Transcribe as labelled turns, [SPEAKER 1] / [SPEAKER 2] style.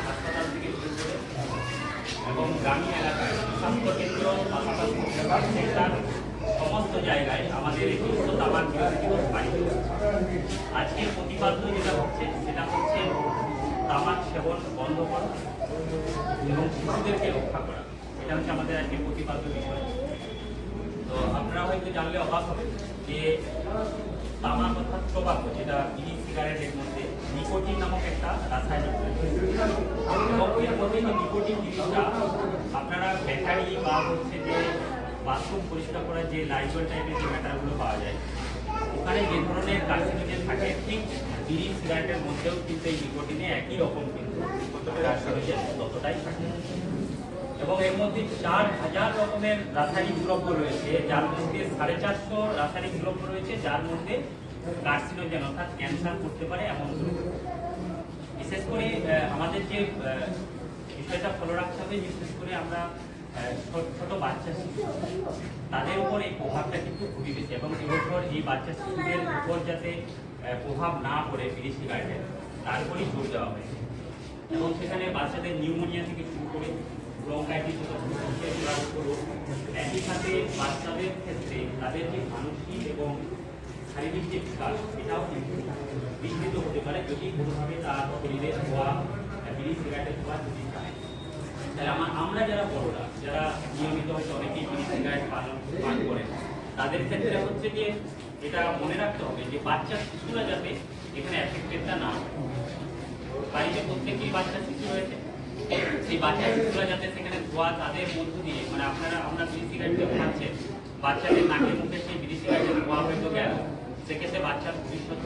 [SPEAKER 1] হাসপাতাল থেকে শুরু করে এবং গ্রামীণ এলাকায় স্বাস্থ্যকেন্দ্র সেন্টার সমস্ত জায়গায় আমাদের এই বিশ্ব তামাক বিরোধী দিবস পালিত হচ্ছে। আজকের প্রতিপাদ্য যেটা হচ্ছে সেটা হচ্ছে তামাক সেবন বন্ধ করা এবং শিশুদেরকে রক্ষা করা। এটা হচ্ছে আমাদের আজকে প্রতিপাদ্য বিষয়। তো আপনারা হয়তো জানলে অবাক হবে যে তামাক অর্থাৎ টোবাকো, যেটা বিড়ি সিগারেটের মধ্যে নিকোটিন নামক একটা রাসায়নিক এবং এর মধ্যে যে নিকোটিন জিনিসটা আপনারা ব্যাটারি বা হচ্ছে যে বাথরুম পরিষ্কার করার যে লাইজল টাইপের যে ম্যাটারগুলো পাওয়া যায় ওখানে যে ধরনের কার্সিনোজেন থাকে ঠিক বিড়ি সিগারেটের মধ্যেও কিন্তু এই নিকোটিনে একই রকম কিন্তু কার্সিনোজেন ততটাই থাকে এবং এর মধ্যে 4000 রকমের রাসায়নিক দ্রব্য রয়েছে, যার মধ্যে 450 রাসায়নিক দ্রব্য রয়েছে যার মধ্যে কার্সিনোজেন অর্থাৎ ক্যান্সার করতে পারে এমন দ্রব্য। বিশেষ করে আমাদের যে বিষয়টা ফলো রাখতে হবে, বিশেষ করে আমরা ছোট বাচ্চা শিশু তাদের উপর এই প্রভাবটা কিন্তু খুবই বেশি এবং এবছর এই বাচ্চা শিশুদের উপর যাতে প্রভাব না পড়ে বিড়ি সিগারেটের তারপরেই জোর দেওয়া হয়েছে এবং সেখানে বাচ্চাদের নিউমোনিয়া থেকে শুরু করে ব্রঙ্কাইটিস একই সাথে বাচ্চাদের ক্ষেত্রে তাদের যে মানসিক এবং শারীরিক যে বিকাশ এটাও কিন্তু বিস্তৃত হতে পারে যদি কোনোভাবে তার শরীরে ধোয়া বিড়ি সিগারেটের ধোয়া যদি চায়। তাহলে আমরা যারা বড়রা যারা নিয়মিত হয়তো অনেকেই বিড়ি সিগারেট পান করেন তাদের ক্ষেত্রে হচ্ছে যে এটা মনে রাখতে হবে যে বাচ্চা শিশুরা যাতে এখানে এফেক্টেডটা না হয়। বাড়িতে প্রত্যেকেই বাচ্চা শিশু রয়েছে, সেই বাচ্চা শিশুরা যাতে সেখানে ধোয়া তাদের মধ্য দিয়ে মানে আমরা বিড়ি সিগারেট খাচ্ছেন বাচ্চাদের নাকের মুখে সেই বিড়ি সিগারেটের ধোয়া হয়তো গেল, সেক্ষেত্রে বাচ্চার ভবিষ্যৎ